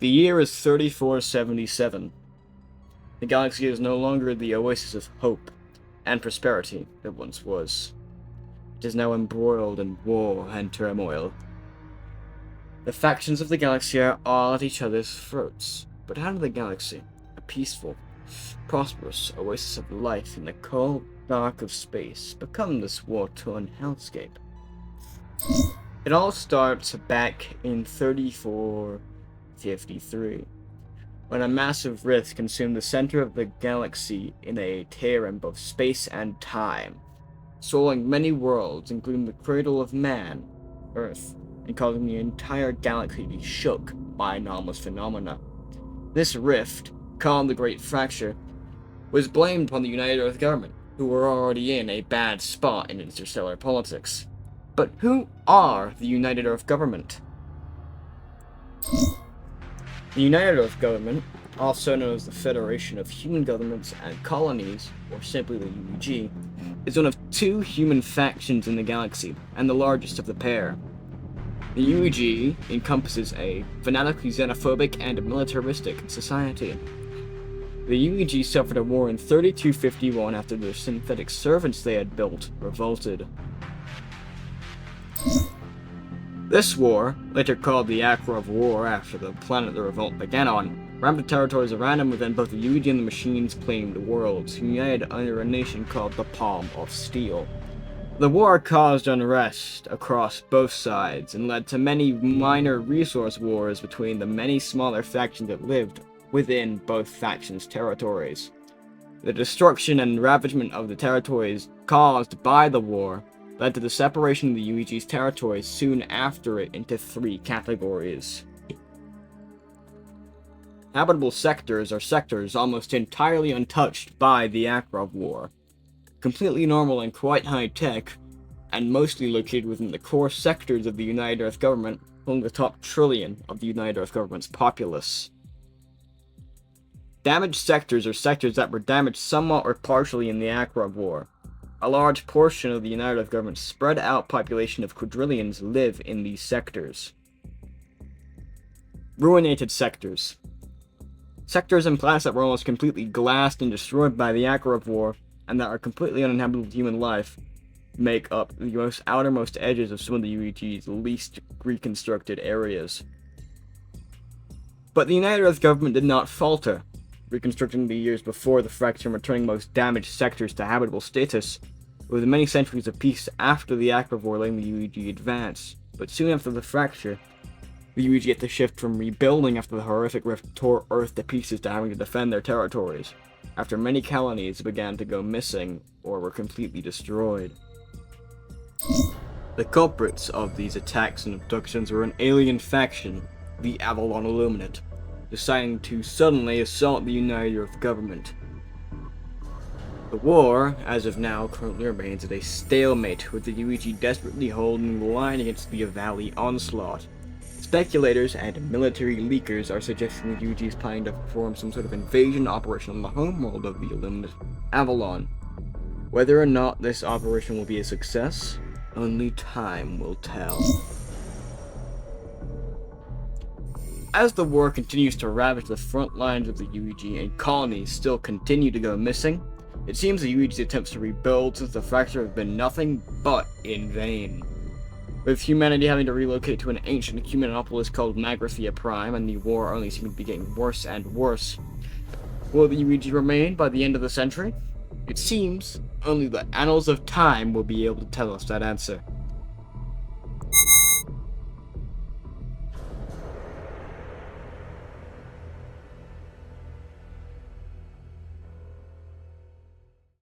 The year is 3477. The galaxy is no longer the oasis of hope and prosperity it once was. It is now embroiled in war and turmoil. The factions of the galaxy are all at each other's throats. But how did the galaxy, a peaceful, prosperous oasis of life in the cold dark of space, become this war-torn hellscape? It all starts back in 3453, when a massive rift consumed the center of the galaxy in a tear in both space and time, swallowing many worlds, including the cradle of man, Earth, and causing the entire galaxy to be shook by anomalous phenomena. This rift, called the Great Fracture, was blamed upon the United Earth government, who were already in a bad spot in interstellar politics. But who are the United Earth government? The United Earth government, also known as the Federation of Human Governments and Colonies, or simply the UEG, is one of two human factions in the galaxy, and the largest of the pair. The UEG encompasses a fanatically xenophobic and militaristic society. The UEG suffered a war in 3251 after the synthetic servants they had built revolted. This war, later called the Akrov War after the planet the revolt began on, rammed the territories around him within both the UEG and the machines claimed worlds, united under a nation called the Palm of Steel. The war caused unrest across both sides and led to many minor resource wars between the many smaller factions that lived within both factions' territories. The destruction and ravagement of the territories caused by the war led to the separation of the UEG's territories soon after it into three categories. Habitable sectors are sectors almost entirely untouched by the Akrov War, completely normal and quite high-tech, and mostly located within the core sectors of the United Earth government, holding the top trillion of the United Earth government's populace. Damaged sectors are sectors that were damaged somewhat or partially in the Akrov War. A large portion of the United Earth government's spread out population of quadrillions live in these sectors. Ruinated sectors. Sectors and planets that were almost completely glassed and destroyed by the Akrov War, and that are completely uninhabitable to human life, make up the most outermost edges of some of the UEG's least reconstructed areas. But the United Earth government did not falter, reconstructing the years before the fracture and returning most damaged sectors to habitable status, with many centuries of peace after the Akrov War letting the UEG advance. But soon after the fracture, the UEG had to shift from rebuilding after the horrific rift tore Earth to pieces to having to defend their territories, after many colonies began to go missing or were completely destroyed. The culprits of these attacks and abductions were an alien faction, the Avalon Illuminate, deciding to suddenly assault the United Earth government. The war, as of now, currently remains at a stalemate, with the UEG desperately holding the line against the Valley onslaught. Speculators and military leakers are suggesting the UEG is planning to perform some sort of invasion operation on the homeworld of the Illuminate, Avalon. Whether or not this operation will be a success, only time will tell. As the war continues to ravage the front lines of the UEG and colonies still continue to go missing, it seems the UEG's attempts to rebuild since the fracture have been nothing but in vain. With humanity having to relocate to an ancient humanopolis called Magrathea Prime and the war only seeming to be getting worse and worse, will the UEG remain by the end of the century? It seems only the annals of time will be able to tell us that answer.